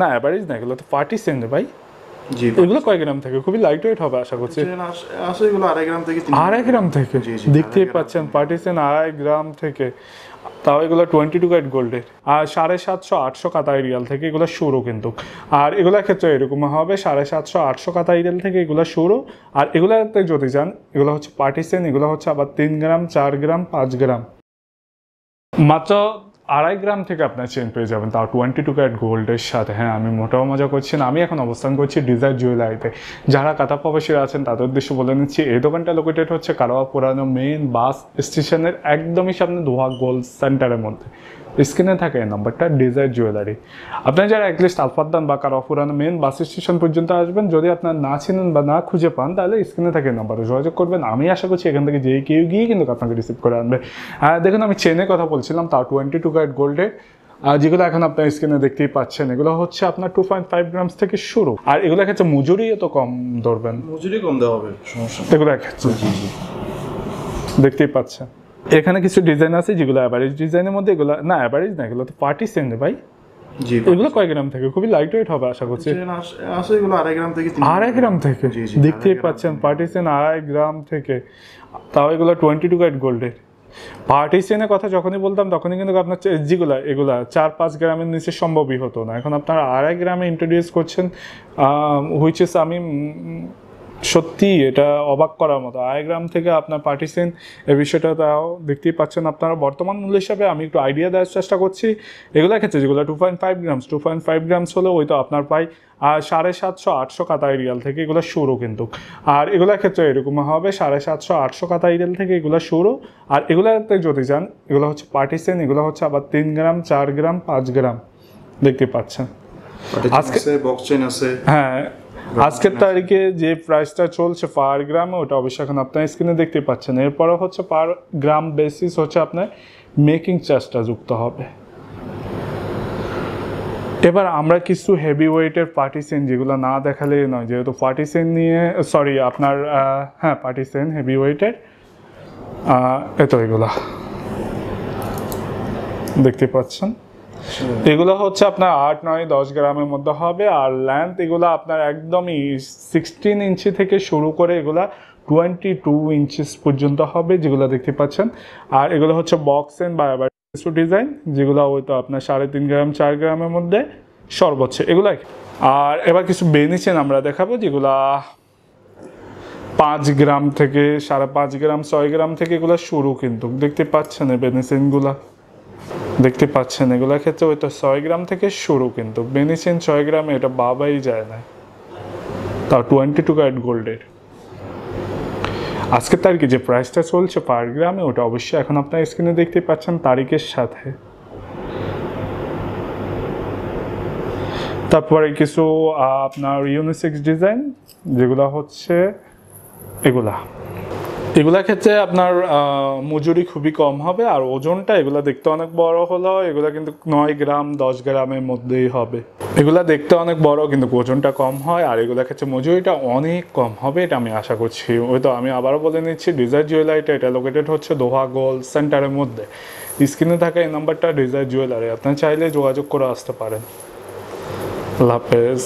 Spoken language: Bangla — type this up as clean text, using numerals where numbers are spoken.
না অ্যাভারেজ না, এগুলো তো পার্টিসেন ভাই। জি এগুলো কয় গ্রাম থেকে? খুবই লাইট ওয়েট হবে আশা করছি। আসলে এগুলো 2.5 গ্রাম থেকে 3 2.5 গ্রাম থেকে দেখতেই পাচ্ছেন, পার্টিসেন 2.5 গ্রাম থেকে। তাও এগুলো 22 ক্যারেট গোল্ডের, আর 750-800 কাতাই রিয়াল থেকে এগুলো শুরু কিন্তু। আর এগুলোর ক্ষেত্রে এরকম হবে 750-800 কাতাই রিয়াল থেকে এগুলো শুরু। আর এগুলোতে যদি যান, এগুলো হচ্ছে পার্টিসেন, এগুলো হচ্ছে আবার 3 গ্রাম, 4 গ্রাম, 5 গ্রাম, মাত্র 2.5 গ্রাম থেকে আপনার চেন পেয়ে যাবেন, তাও 22 ক্যারেট গোল্ডের সাথে। হ্যাঁ, আমি মোটাও মজা করছি না, আমি এখন অবস্থান করছি ডিজায়ার জুয়েলারিতে। যারা কাতার প্রবাসীরা আছেন তাদের উদ্দেশ্যে বলে নিচ্ছি, এই দোকানটা লোকেটেড হচ্ছে কারওয়া পুরানো মেইন বাস স্টেশনের একদমই সামনে দোহা গোল্ড সেন্টারের মধ্যে। স্ক্রিনে থাকে এই নাম্বারটা, ডিজায়ার জুয়েলারি। আপনারা যারা অ্যাটলিস্ট আলফাদ্দান বা কারওয়া পুরানো মেইন বাস স্টেশন পর্যন্ত আসবেন, যদি আপনার না চিনেন বা না খুঁজে পান, তাহলে স্ক্রিনে থাকে নাম্বারে যোগাযোগ করবেন। আমি আশা করছি এখান থেকে যে কেউ গিয়ে কিন্তু আপনাকে রিসিভ করে আনবে। দেখুন, আমি চেনের কথা বলছিলাম, তাও 22 ক্যারেট গোল্ডে, যেগুলো এখন আপনার স্ক্রিনে দেখতেই পাচ্ছেন, এগুলো হচ্ছে আপনার 2.5 গ্রামস থেকে শুরু। আর এগুলো ক্ষেত্রে মজুরি তো কম ধরবেন, মজুরি কম দেওয়া হবে, সমস্যা এগুলো ক্ষেত্রে দেখতেই পাচ্ছেন। এখানে কিছু ডিজাইন আছে যেগুলো অ্যাভারেজ ডিজাইনের মধ্যে, এগুলো না অ্যাভারেজ না, এগুলো তো পার্টিসেন ভাই। জি এগুলো কয় গ্রাম থেকে? খুবই লাইট ওয়েট হবে আশা করছি। আসলে এগুলো 2.5 গ্রাম থেকে 2.5 গ্রাম থেকে দেখতেই পাচ্ছেন, পার্টিসেন 2.5 গ্রাম থেকে। তাও এগুলো 22 ক্যারেট গোল্ডের। পার্টিসেনের কথা যখনই বলতাম তখনই কিন্তু আপনার যেগুলো এগুলা 4-5 গ্রামের নিচে সম্ভবই হতো না। এখন আপনারা 2.5 গ্রামে ইন্ট্রোডিউস করছেন, হুইচ ইস আমি সত্যি এটা অবাক করার মতো। 2.5 গ্রাম থেকে আপনার পার্টিসেন, এই বিষয়টা তাও দেখতেই পাচ্ছেন আপনারা। বর্তমান মূল্য হিসাবে আমি একটু আইডিয়া দেওয়ার চেষ্টা করছি। এগুলোর ক্ষেত্রে যেগুলো 2.5 গ্রামস হলে ওই তো আপনার পাই 750-800 কাতাই রিয়াল থেকে এগুলো শুরু কিন্তু। আর এগুলোর ক্ষেত্রে এরকম হবে 750-800 কাতাই রিয়াল থেকে এগুলো শুরু। আর এগুলোতে যদি যান, এগুলো হচ্ছে পার্টিসেন, এগুলো হচ্ছে আবার 3 গ্রাম, 4 গ্রাম, 5 গ্রাম, দেখতে পাচ্ছেন। আজকে বক্স চেইন আছে। হ্যাঁ, আজকের তারিখে যে প্রাইসটা চলছে পার গ্রামে, ওটা অবশ্যই এখন আপনার স্ক্রিনে দেখতে পাচ্ছেন। এরপরে হচ্ছে পার গ্রাম বেসিস হচ্ছে আপনার মেকিং চার্জটা যুক্ত হবে। এবার আমরা কিছু হেভি ওয়েটের পার্টিসেন, যেগুলো না দেখালে নয়, যেহেতু পার্টিসেন নিয়ে আপনার হ্যাঁ পার্টিসেন হেভি ওয়েটের, এতো এগুলা দেখতে পাচ্ছেন। এগুলো হচ্ছে আপনার 8-9-10 গ্রামের মধ্যে হবে। আর লেন্থ এগুলো আপনার একদমই 16 ইঞ্চি থেকে শুরু করে এগুলা 22 ইঞ্চিস পর্যন্ত হবে, যেগুলো দেখতে পাচ্ছেন। আর এগুলো হচ্ছে বক্স এন্ড বা কিছু ডিজাইন, যেগুলো ওই তো আপনার 3.5 গ্রাম, 4 গ্রামের মধ্যে সর্বোচ্চ এগুলাই। আর এবার কিছু বেনিচেন আমরা দেখাবো, যেগুলা 5 গ্রাম থেকে 5.5 গ্রাম, 6 গ্রাম থেকে এগুলো শুরু কিন্তু। দেখতে পাচ্ছেন এই বেনিচেনগুলা, দেখতে পাচ্ছেন এগুলোর ক্ষেত্রে ওই তো 6 গ্রাম থেকে শুরু কিন্তু। বেনিচেন 6 গ্রামে এটা বাবাই যায় না, তাও 22 ক্যারেট গোল্ডের। আজকের তারিখে যে প্রাইসটা চলছে পার গ্রামে, ওটা অবশ্যই এখন আপনার স্ক্রিনে দেখতে পাচ্ছেন তারিখের সাথে। তারপরে কিছু আপনার ইউনিসেক্স ডিজাইন, যেগুলো হচ্ছে এগুলার ক্ষেত্রে আপনার মজুরি খুবই কম হবে। আর ওজনটা এগুলা দেখতে অনেক বড় হলেও এগুলা কিন্তু 9 গ্রাম, 10 গ্রামের মধ্যেই হবে। এগুলা দেখতে অনেক বড় কিন্তু ওজনটা কম হয়। আর এগুলোর ক্ষেত্রে মজুরিটা অনেক কম হবে, এটা আমি আশা করছি। ওই তো আমি আবারও বলে নিচ্ছি, ডিজায়ার জুয়েলারিটা এটা লোকেটেড হচ্ছে দোহা গোল্ড সেন্টারের মধ্যে। স্ক্রিনে থাকা এই নাম্বারটা ডিজায়ার জুয়েলারি, আপনারা চাইলে যোগাযোগ করে আসতে পারেন। আল্লাহ হাফেজ।